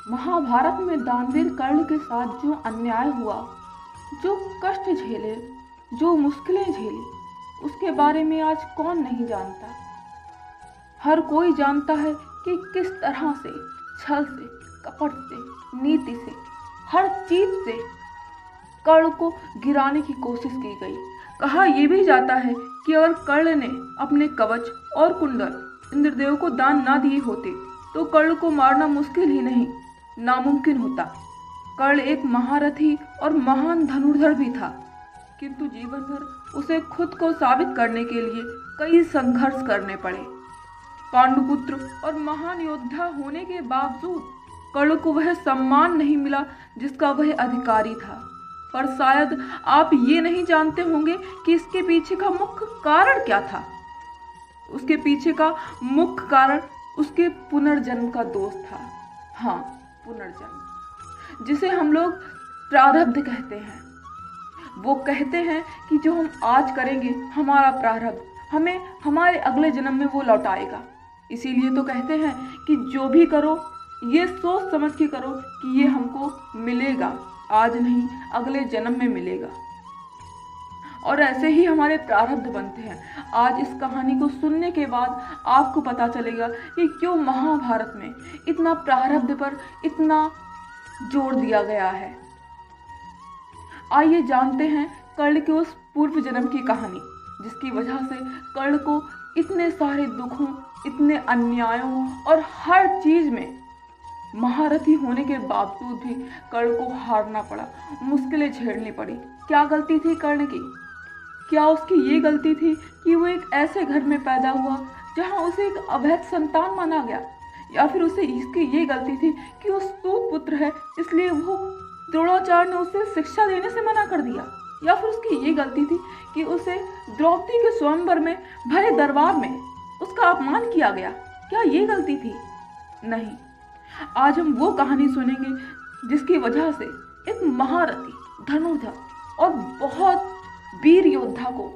महाभारत में दानवीर कर्ण के साथ जो अन्याय हुआ, जो कष्ट झेले, जो मुश्किलें झेली, उसके बारे में आज कौन नहीं जानता। हर कोई जानता है कि किस तरह से छल से, कपट से, नीति से, हर चीज से कर्ण को गिराने की कोशिश की गई। कहा यह भी जाता है कि अगर कर्ण ने अपने कवच और कुंडल इंद्रदेव को दान ना दिए होते तो कर्ण को मारना मुश्किल ही नहीं, नामुमकिन होता। कर्ण एक महारथी और महान धनुर्धर भी था, किंतु जीवन भर उसे खुद को साबित करने के लिए कई संघर्ष करने पड़े। पांडुपुत्र और महान योद्धा होने के बावजूद कर्ण को वह सम्मान नहीं मिला जिसका वह अधिकारी था। पर शायद आप ये नहीं जानते होंगे कि इसके पीछे का मुख्य कारण क्या था। उसके पीछे का मुख्य कारण उसके पुनर्जन्म का दोष था। हाँ, पुनर्जन्म, जिसे हम लोग प्रारब्ध कहते हैं। वो कहते हैं कि जो हम आज करेंगे, हमारा प्रारब्ध हमें हमारे अगले जन्म में वो लौटाएगा। इसीलिए तो कहते हैं कि जो भी करो ये सोच समझ के करो कि ये हमको मिलेगा, आज नहीं अगले जन्म में मिलेगा। और ऐसे ही हमारे प्रारब्ध बनते हैं। आज इस कहानी को सुनने के बाद आपको पता चलेगा कि क्यों महाभारत में इतना प्रारब्ध पर इतना जोर दिया गया है। आइए जानते हैं कर्ण के उस पूर्व जन्म की कहानी, जिसकी वजह से कर्ण को इतने सारे दुखों, इतने अन्यायों और हर चीज में महारथी होने के बावजूद भी कर्ण को हारना पड़ा, मुश्किलें झेलनी पड़ी। क्या गलती थी कर्ण की? क्या उसकी ये गलती थी कि वो एक ऐसे घर में पैदा हुआ जहां उसे एक अवैध संतान माना गया? या फिर उसे इसकी ये गलती थी कि वो सूत पुत्र है, इसलिए वो द्रोणाचार्य ने उसे शिक्षा देने से मना कर दिया? या फिर उसकी ये गलती थी कि उसे द्रौपदी के स्वयंवर में भरे दरबार में उसका अपमान किया गया? क्या ये गलती थी? नहीं। आज हम वो कहानी सुनेंगे जिसकी वजह से एक महारथी, धनुर्धर और बहुत वीर योद्धा को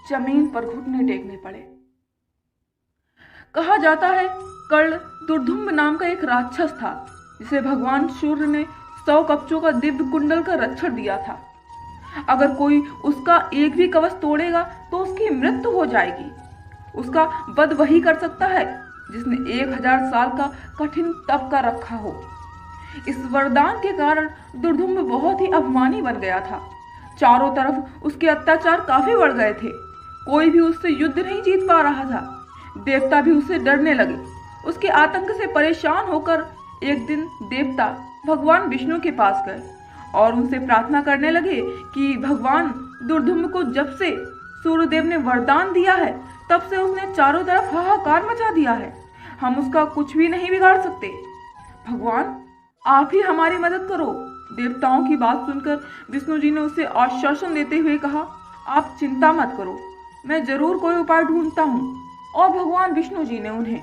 जमीन पर घुटने टेकने पड़े। कहा जाता है कर्ण दुर्धुम्ब नाम का एक राक्षस था, जिसे भगवान सूर्य ने 100 कवचों का दिव्य कुंडल का रक्षण दिया था। अगर कोई उसका एक भी कवच तोड़ेगा तो उसकी मृत्यु हो जाएगी। उसका वध वही कर सकता है जिसने 1000 साल का कठिन तप का रखा हो। इस वरदान के कारण दुर्धुम्ब बहुत ही अभिमानी बन गया था। चारों तरफ उसके अत्याचार काफी बढ़ गए थे। कोई भी उससे युद्ध नहीं जीत पा रहा था। देवता भी उससे डरने लगे। उसके आतंक से परेशान होकर एक दिन देवता भगवान विष्णु के पास गए और उनसे प्रार्थना करने लगे कि भगवान, दुर्धुम्ब को जब से सूर्यदेव ने वरदान दिया है तब से उसने चारों तरफ हाहाकार मचा दिया है। हम उसका कुछ भी नहीं बिगाड़ सकते। भगवान, आप ही हमारी मदद करो। देवताओं की बात सुनकर विष्णु जी ने उसे आश्वासन देते हुए कहा, आप चिंता मत करो, मैं जरूर कोई उपाय ढूंढता हूँ। और भगवान विष्णु जी ने उन्हें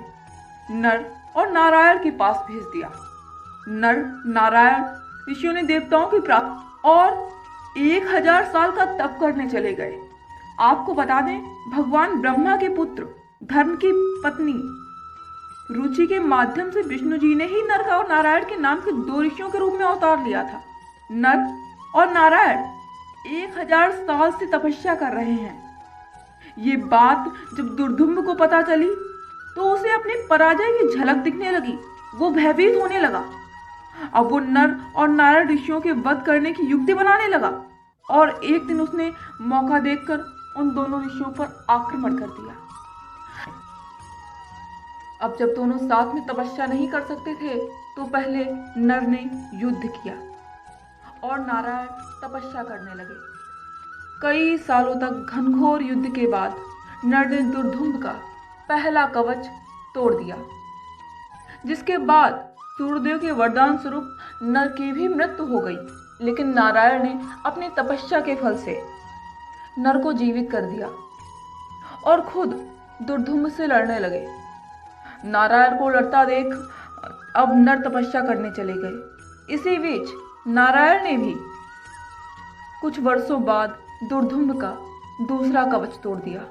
नर और नारायण के पास भेज दिया। नर नारायण ऋषियों ने देवताओं की प्रार्थना और 1000 साल का तप करने चले गए। आपको बता दें, भगवान ब्रह्मा के पुत्र, धर्म की पत्नी रुचि के माध्यम से विष्णु जी ने ही नर और नारायण के नाम के 2 ऋषियों के रूप में अवतार लिया था। नर और नारायण 1000 साल से तपस्या कर रहे हैं। ये बात जब दुर्धुम्ब को पता चली तो उसे अपनी पराजय की झलक दिखने लगी। वो भयभीत होने लगा। अब वो नर और नारायण ऋषियों के वध करने की युक्ति बनाने लगा और एक दिन उसने मौका देखकर उन दोनों ऋषियों पर आक्रमण कर दिया। अब जब दोनों साथ में तपस्या नहीं कर सकते थे तो पहले नर ने युद्ध किया और नारायण तपस्या करने लगे। कई सालों तक घनघोर युद्ध के बाद नर ने दुर्धुम्ब का पहला कवच तोड़ दिया, जिसके बाद सूर्यदेव के वरदान स्वरूप नर की भी मृत्यु हो गई। लेकिन नारायण ने अपनी तपस्या के फल से नर को जीवित कर दिया और खुद दुर्धुम्ब से लड़ने लगे। नारायण को लड़ता देख अब नर तपस्या करने चले गए। इसी बीच नारायण ने भी कुछ वर्षों बाद दुर्धुम्ब का दूसरा कवच तोड़ दिया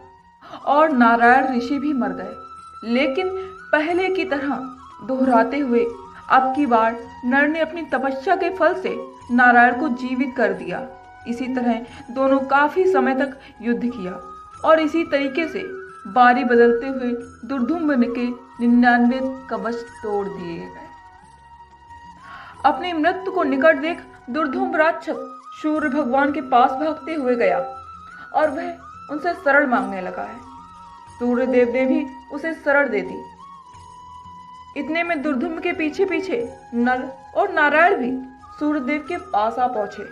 और नारायण ऋषि भी मर गए। लेकिन पहले की तरह दोहराते हुए अब की बार नर ने अपनी तपस्या के फल से नारायण को जीवित कर दिया। इसी तरह दोनों काफी समय तक युद्ध किया और इसी तरीके से बारी बदलते हुए दुर्धुम्न के 99 कवच तोड़ दिए गए। अपनी मृत्यु को निकट देख दुर्धुम्न राक्षस सूर्य भगवान के पास भागते हुए गया और वह उनसे शरण मांगने लगा है। सूर्य देव ने भी उसे शरण दे दी। इतने में दुर्धुम्न के पीछे पीछे नर और नारायण भी सूर्यदेव के पास आ पहुंचे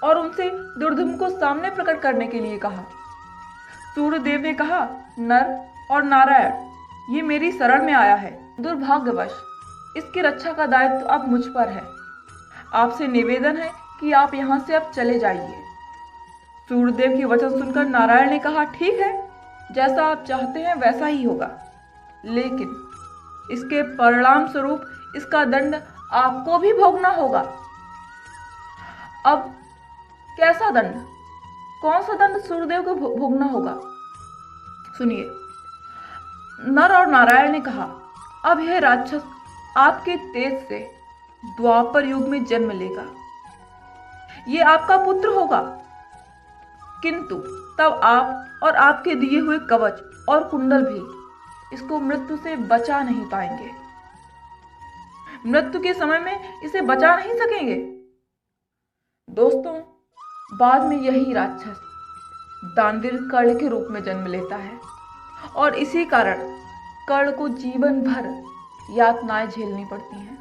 और उनसे दुर्धुम्न को सामने प्रकट करने के लिए कहा। सूर्यदेव ने कहा, नर और नारायण, ये मेरी शरण में आया है। दुर्भाग्यवश इसकी रक्षा का दायित्व अब मुझ पर है। आपसे निवेदन है कि आप यहाँ से अब चले जाइए। सूर्यदेव के वचन सुनकर नारायण ने कहा, ठीक है, जैसा आप चाहते हैं वैसा ही होगा, लेकिन इसके परिणाम स्वरूप इसका दंड आपको भी भोगना होगा। अब कैसा दंड? कौन सा दंड सूर्यदेव को भोगना होगा? सुनिए। नर और नारायण ने कहा, अब यह राक्षस आपके तेज से द्वापर युग में जन्म लेगा। ये आपका पुत्र होगा, किंतु तब आप और आपके दिए हुए कवच और कुंडल भी इसको मृत्यु से बचा नहीं पाएंगे। मृत्यु के समय में इसे बचा नहीं सकेंगे। दोस्तों, बाद में यही राक्षस दानवीर कर्ण के रूप में जन्म लेता है और इसी कारण कर्ण को जीवन भर यातनाएं झेलनी पड़ती हैं।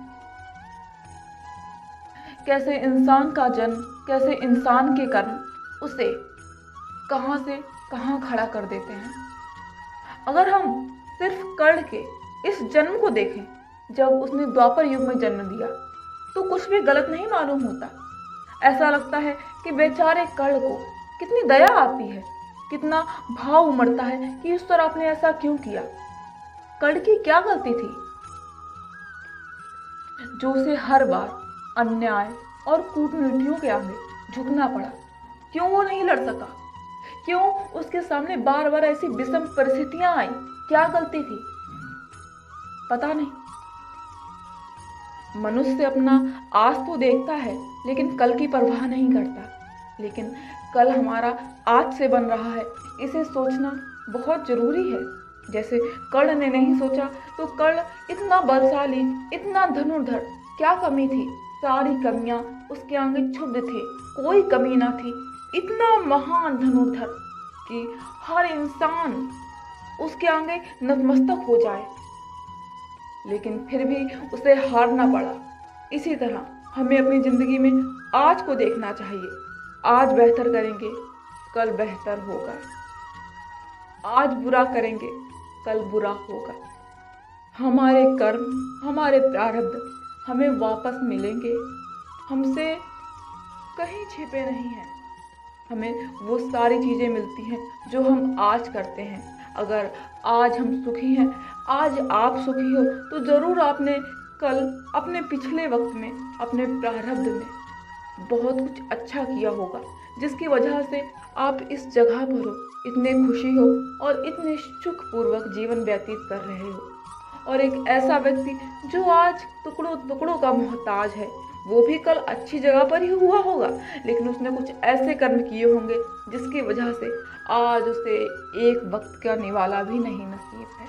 कैसे इंसान का जन्म, कैसे इंसान के कर्म उसे कहां से कहां खड़ा कर देते हैं। अगर हम सिर्फ कर्ण के इस जन्म को देखें, जब उसने द्वापर युग में जन्म दिया, तो कुछ भी गलत नहीं मालूम होता। ऐसा लगता है कि बेचारे कर्ण को कितनी दया आती है, कितना भाव उमड़ता है कि ईश्वर आपने ऐसा क्यों किया। कर्ण की क्या गलती थी जो उसे हर बार अन्याय और कूटनीतियों के आगे झुकना पड़ा? क्यों वो नहीं लड़ सका? क्यों उसके सामने बार बार ऐसी विषम परिस्थितियां आई? क्या गलती थी? पता नहीं। मनुष्य अपना आज तो देखता है, लेकिन कल की परवाह नहीं करता। लेकिन कल हमारा आज से बन रहा है, इसे सोचना बहुत जरूरी है। जैसे कर्ण ने नहीं सोचा, तो कर्ण इतना बलशाली, इतना धनुर्धर, क्या कमी थी? सारी कमियां उसके आगे क्षुब्ध थी, कोई कमी ना थी। इतना महान धनुर्धर कि हर इंसान उसके आगे नतमस्तक हो जाए, लेकिन फिर भी उसे हारना पड़ा। इसी तरह हमें अपनी जिंदगी में आज को देखना चाहिए। आज बेहतर करेंगे, कल बेहतर होगा। आज बुरा करेंगे, कल बुरा होगा। हमारे कर्म, हमारे प्रारब्ध हमें वापस मिलेंगे, हमसे कहीं छिपे नहीं हैं। हमें वो सारी चीज़ें मिलती हैं जो हम आज करते हैं। अगर आज हम सुखी हैं, आज आप सुखी हो, तो ज़रूर आपने कल अपने पिछले वक्त में, अपने प्रारब्ध में बहुत कुछ अच्छा किया होगा, जिसकी वजह से आप इस जगह पर हो, इतने खुशी हो और इतने सुखपूर्वक जीवन व्यतीत कर रहे हो। और एक ऐसा व्यक्ति जो आज टुकड़ों टुकड़ों का मोहताज है, वो भी कल अच्छी जगह पर ही हुआ होगा, लेकिन उसने कुछ ऐसे कर्म किए होंगे जिसकी वजह से आज उसे एक वक्त का निवाला भी नहीं नसीब है।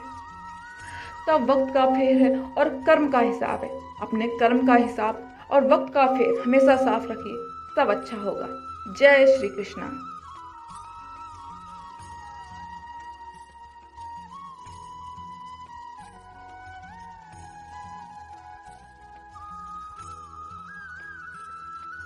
तब वक्त का फेर है और कर्म का हिसाब है। अपने कर्म का हिसाब और वक्त का फेर हमेशा साफ रखिए, सब अच्छा होगा। जय श्री कृष्णा।